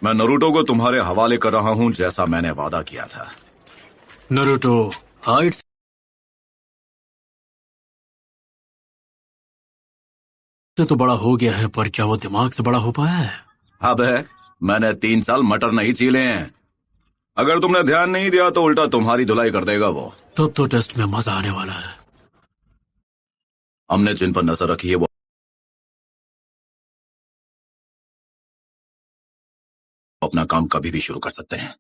मैं नरूटो को तुम्हारे हवाले कर रहा हूँ, जैसा मैंने वादा किया था। नरूटो हाइट्स से तो बड़ा हो गया है, पर क्या वो दिमाग से बड़ा हो पाया है? अबे, मैंने 3 साल मटर नहीं छीले हैं। अगर तुमने ध्यान नहीं दिया तो उल्टा तुम्हारी धुलाई कर देगा वो। तब तो टेस्ट में मजा आने वाला है। हमने जिन पर नजर रखी है वो अपना काम कभी भी शुरू कर सकते हैं।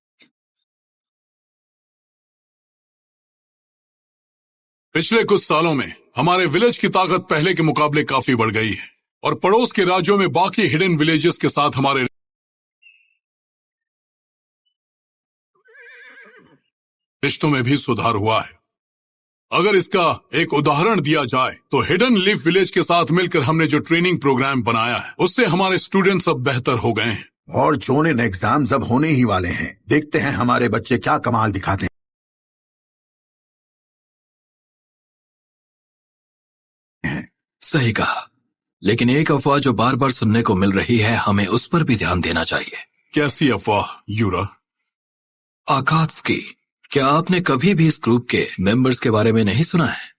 पिछले कुछ सालों में हमारे विलेज की ताकत पहले के मुकाबले काफी बढ़ गई है और पड़ोस के राज्यों में बाकी हिडन विलेजेस के साथ हमारे रिश्तों में भी सुधार हुआ है। अगर इसका एक उदाहरण दिया जाए तो हिडन लीफ विलेज के साथ मिलकर हमने जो ट्रेनिंग प्रोग्राम बनाया है उससे हमारे स्टूडेंट्स अब बेहतर हो गए हैं। और जोनिन एग्जाम्स अब होने ही वाले हैं। देखते हैं हमारे बच्चे क्या कमाल दिखाते हैं। सही कहा, लेकिन एक अफवाह जो बार बार सुनने को मिल रही है, हमें उस पर भी ध्यान देना चाहिए। कैसी अफवाह यूरा? आकात्सुकी, क्या आपने कभी भी इस ग्रुप के मेंबर्स के बारे में नहीं सुना है?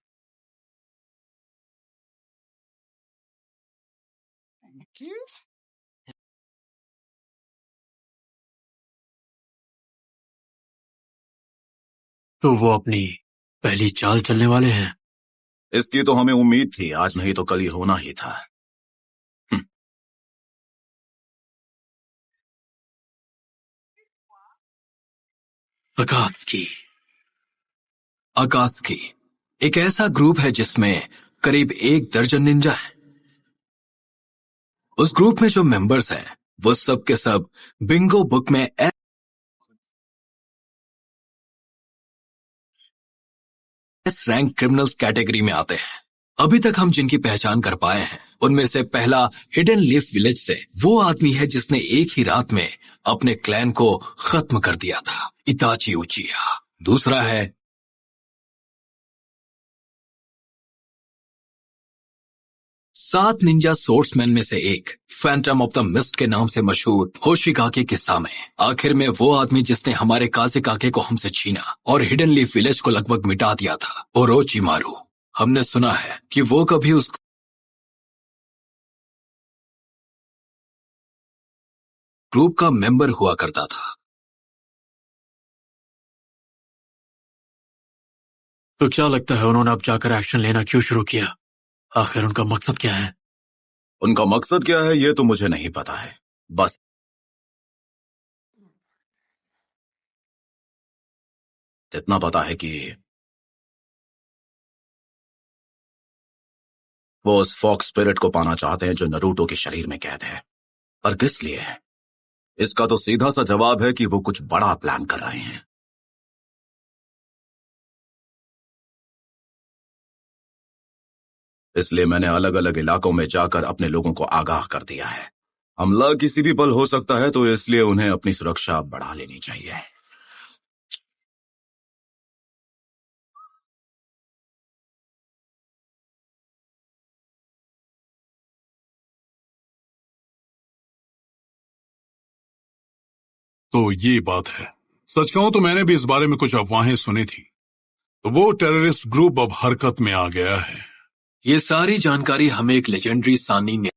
तो वो अपनी पहली चाल चलने वाले हैं। इसकी तो हमें उम्मीद थी, आज नहीं तो कल ही होना ही था। अकात्सुकी अकात्सुकी एक ऐसा ग्रुप है जिसमें करीब 1 दर्जन निंजा है। उस ग्रुप में जो मेंबर्स हैं वो सब के सब बिंगो बुक में एस रैंक क्रिमिनल्स कैटेगरी में आते हैं। अभी तक हम जिनकी पहचान कर पाए हैं उनमें से पहला हिडन लीफ विलेज से वो आदमी है जिसने एक ही रात में अपने क्लैन को खत्म कर दिया था, इताची उचिया। दूसरा है सात निंजा सोर्समैन में से एक, फैंटम ऑफ द मिस्ट के नाम से मशहूर होशिकाके किस्सा में आखिर में वो आदमी जिसने हमारे काज़ेकाके को हमसे छीना और हिडन लीफ विलेज को लगभग मिटा दिया था, ओरोचिमारू। हमने सुना है कि वो कभी उस ग्रुप का मेंबर हुआ करता था। तो क्या लगता है उन्होंने अब जाकर एक्शन लेना क्यों शुरू किया? आखिर उनका मकसद क्या है? उनका मकसद क्या है ये तो मुझे नहीं पता है, बस इतना पता है कि वो उस फॉक्स स्पिरिट को पाना चाहते हैं जो नरूटो के शरीर में कैद है। पर किस लिए? इसका तो सीधा सा जवाब है कि वो कुछ बड़ा प्लान कर रहे हैं। इसलिए मैंने अलग अलग इलाकों में जाकर अपने लोगों को आगाह कर दिया है। हमला किसी भी पल हो सकता है, तो इसलिए उन्हें अपनी सुरक्षा बढ़ा लेनी चाहिए। तो ये बात है। सच कहूं तो मैंने भी इस बारे में कुछ अफवाहें सुनी थी। तो वो टेररिस्ट ग्रुप अब हरकत में आ गया है। ये सारी जानकारी हमें एक लेजेंडरी सानी ने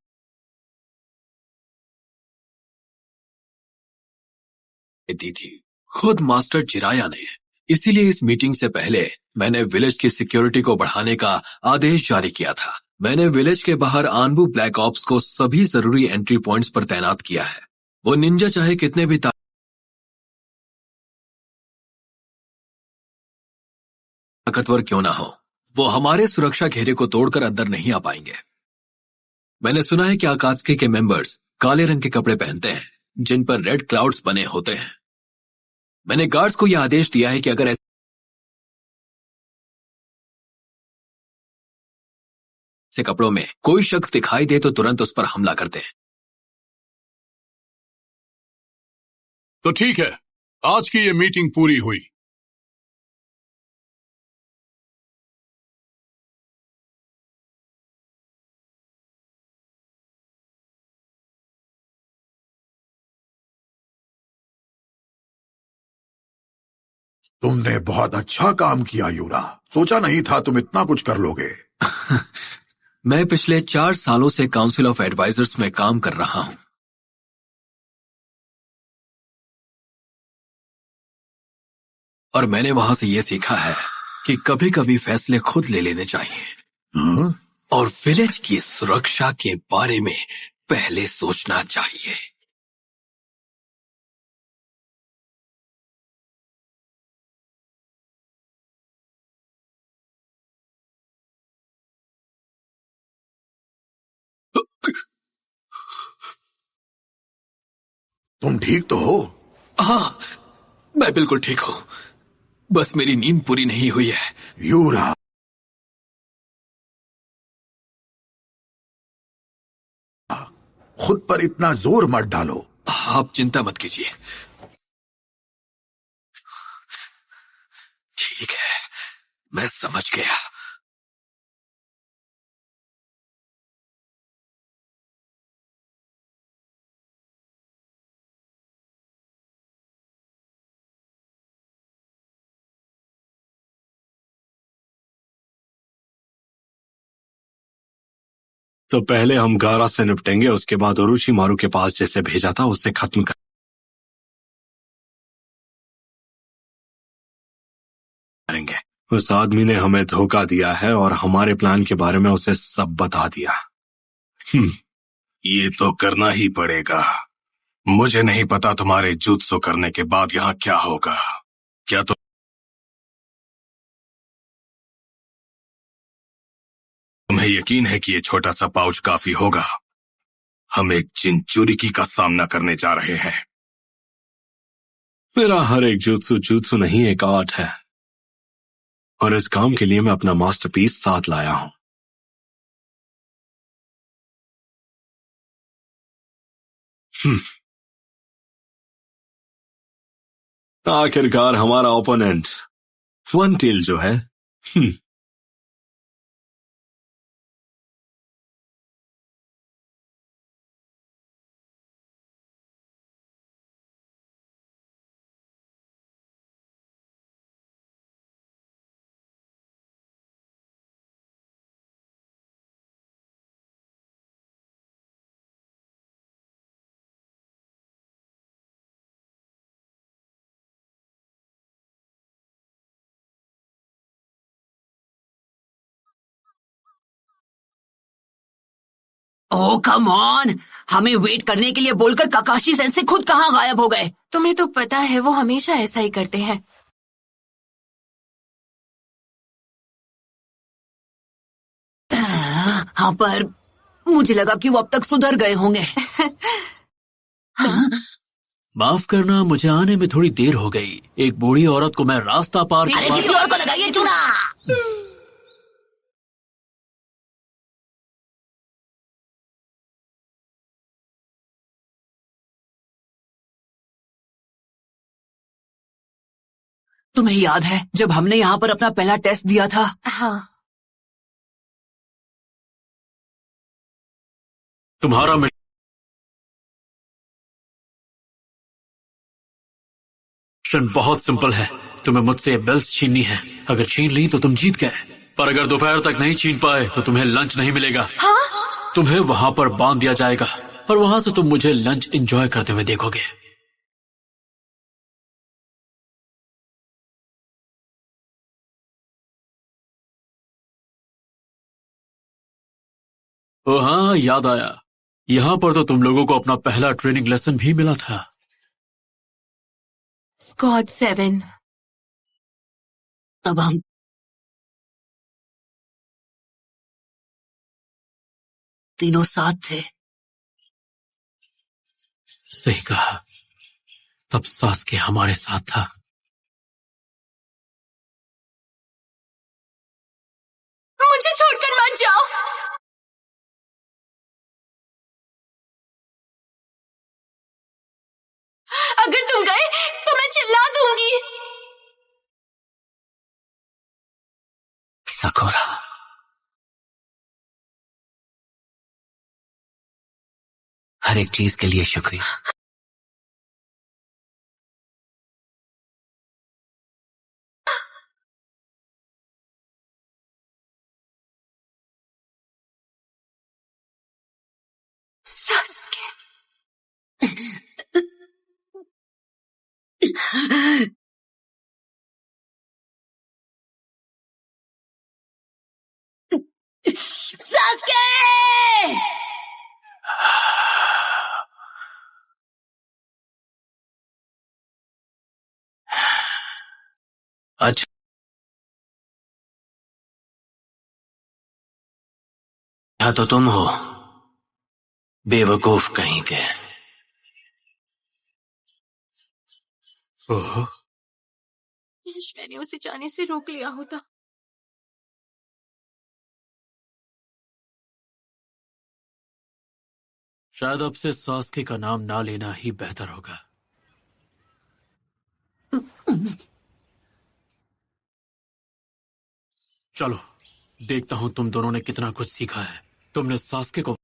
दी थी, खुद मास्टर जिराया ने। इसीलिए इस मीटिंग से पहले मैंने विलेज की सिक्योरिटी को बढ़ाने का आदेश जारी किया था। मैंने विलेज के बाहर आनबू ब्लैक ऑप्स को सभी जरूरी एंट्री पॉइंट्स पर तैनात किया है। वो निंजा चाहे कितने भी ताकतवर क्यों ना हो, वो हमारे सुरक्षा घेरे को तोड़कर अंदर नहीं आ पाएंगे। मैंने सुना है कि आकात्सुकी के मेंबर्स काले रंग के कपड़े पहनते हैं जिन पर रेड क्लाउड्स बने होते हैं। मैंने गार्ड्स को यह आदेश दिया है कि अगर ऐसे कपड़ों में कोई शख्स दिखाई दे तो तुरंत उस पर हमला करते हैं। तो ठीक है, आज की ये मीटिंग पूरी हुई। तुमने बहुत अच्छा काम किया यूरा। सोचा नहीं था तुम इतना कुछ कर लोगे। मैं पिछले 4 सालों से काउंसिल ऑफ एडवाइजर्स में काम कर रहा हूं। और मैंने वहां से यह सीखा है कि कभी कभी फैसले खुद ले लेने चाहिए। हाँ? और विलेज की सुरक्षा के बारे में पहले सोचना चाहिए। तुम ठीक तो हो? हाँ, मैं बिल्कुल ठीक हूं। बस मेरी नींद पूरी नहीं हुई है। यूरा, खुद पर इतना जोर मत डालो। आप चिंता मत कीजिए। ठीक है, मैं समझ गया। तो पहले हम गारा से निपटेंगे, उसके बाद ओरोचिमारू के पास जैसे भेजा था उससे खत्म करेंगे। उस आदमी ने हमें धोखा दिया है और हमारे प्लान के बारे में उसे सब बता दिया। ये तो करना ही पड़ेगा। मुझे नहीं पता तुम्हारे जुत्सु करने के बाद यहाँ क्या होगा। क्या तुम्हें यकीन है कि ये छोटा सा पाउच काफी होगा? हम एक चिंचुरिकी का सामना करने जा रहे हैं। मेरा हर एक जुत्सु जुत्सु नहीं, एक आर्ट है, और इस काम के लिए मैं अपना मास्टरपीस साथ लाया हूं। आखिरकार हमारा ओपोनेंट वन टेल जो है। ओह कम ऑन, हमें वेट करने के लिए बोलकर काकाशी सेंसे खुद कहाँ गायब हो गए। तुम्हें तो पता है वो हमेशा ऐसा ही करते हैं। हाँ, पर मुझे लगा कि वो अब तक सुधर गए होंगे। माफ करना, मुझे आने में थोड़ी देर हो गई। एक बूढ़ी औरत को मैं रास्ता पार अरे किसी और को लगाइए चूना। तुम्हें याद है जब हमने यहाँ पर अपना पहला टेस्ट दिया था? हाँ, तुम्हारा मिशन बहुत सिंपल है। तुम्हें मुझसे ये बेल्स छीननी है। अगर छीन ली तो तुम जीत गए, पर अगर दोपहर तक नहीं छीन पाए तो तुम्हें लंच नहीं मिलेगा। हाँ? तुम्हें वहां पर बांध दिया जाएगा और वहां से तुम मुझे लंच एंजॉय करते हुए देखोगे। ओ हाँ, याद आया। यहाँ पर तो तुम लोगों को अपना पहला ट्रेनिंग लेसन भी मिला था। स्क्वाड 7। अब हम तीनों साथ थे। सही कहा, तब सास्के हमारे साथ था। मुझे छोड़कर मत जाओ। अगर तुम गए तो मैं चिल्ला दूंगी। सकोरा, हर एक चीज के लिए शुक्रिया। सास्के। सास्के! अच्छा तो तुम हो, बेवकूफ कहीं के। ओह, काश मैंने उसे जाने से रोक लिया होता। शायद अब से सास्के का नाम ना लेना ही बेहतर होगा। चलो, देखता हूं तुम दोनों ने कितना कुछ सीखा है। तुमने सास्के को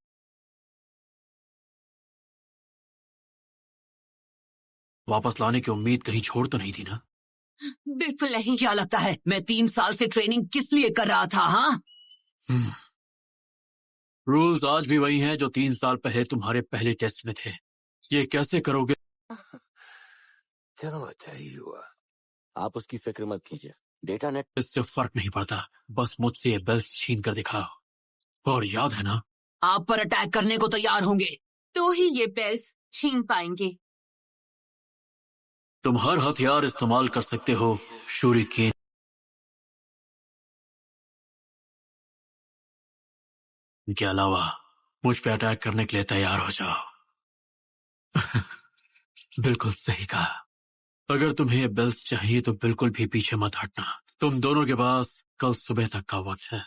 वापस लाने की उम्मीद कहीं छोड़ तो नहीं थी ना? बिल्कुल नहीं। क्या लगता है मैं 3 साल से ट्रेनिंग किस लिए कर रहा था? हाँ, रूल्स आज भी वही हैं जो 3 साल पहले तुम्हारे पहले टेस्ट में थे। ये कैसे करोगे? चलो अच्छा ही हुआ, आप उसकी फिक्र मत कीजिए। डेटा नेट इससे फर्क नहीं पड़ता, बस मुझसे ये बेल्ट छीन कर दिखाओ। और याद है ना? आप पर अटैक करने को तैयार होंगे। तो ही ये बेल्स छीन पाएंगे। तुम हर हथियार इस्तेमाल कर सकते हो, शूरिकेन के अलावा। मुझ पे अटैक करने के लिए तैयार हो जाओ। बिल्कुल सही कहा। अगर तुम्हें ये बेल्ट चाहिए तो बिल्कुल भी पीछे मत हटना। तुम दोनों के पास कल सुबह तक का वक्त है।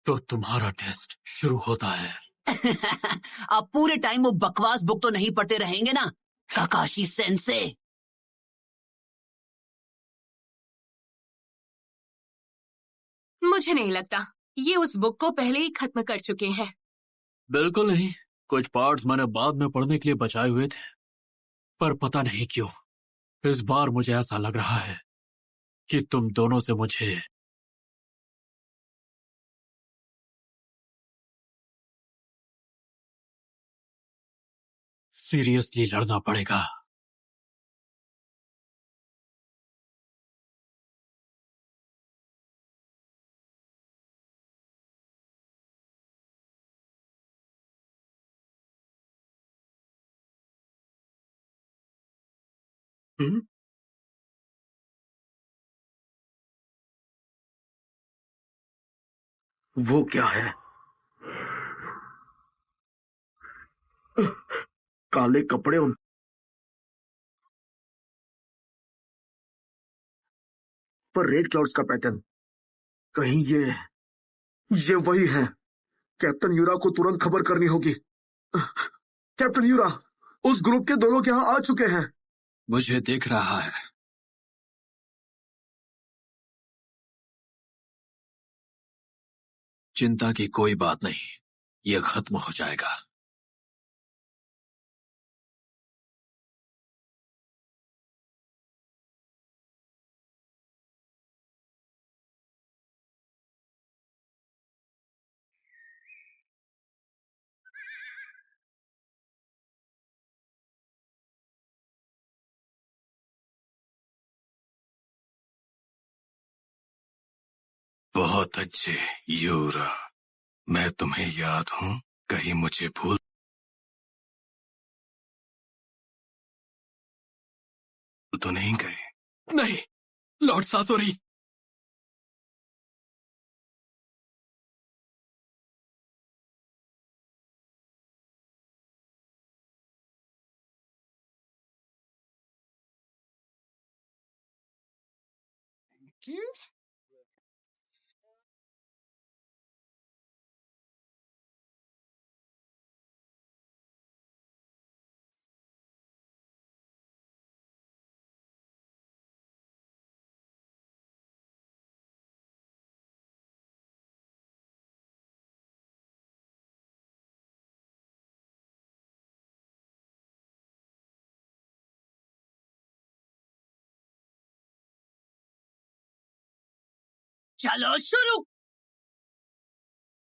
तो तुम्हारा टेस्ट शुरू होता है। आप पूरे टाइम वो बकवास बुक तो नहीं पढ़ते रहेंगे ना, काकाशी सेंसे? मुझे नहीं लगता, ये उस बुक को पहले ही खत्म कर चुके हैं। बिल्कुल नहीं। कुछ पार्ट्स मैंने बाद में पढ़ने के लिए बचाए हुए थे, पर पता नहीं क्यों इस बार मुझे ऐसा लग रहा है कि तुम दोनों से मुझे सीरियसली लड़ना पड़ेगा। वो क्या है? काले कपड़े उन पर रेड क्लाउड्स का पैटर्न। कहीं ये वही है। कैप्टन यूरा को तुरंत खबर करनी होगी। कैप्टन यूरा उस ग्रुप के 2 लोग यहाँ आ चुके हैं। मुझे दिख रहा है। चिंता की कोई बात नहीं, ये खत्म हो जाएगा। बहुत अच्छे यूरा, मैं तुम्हें याद हूं। कहीं मुझे भूल तो नहीं गए? नहीं, लॉर्ड सासोरी। चलो शुरू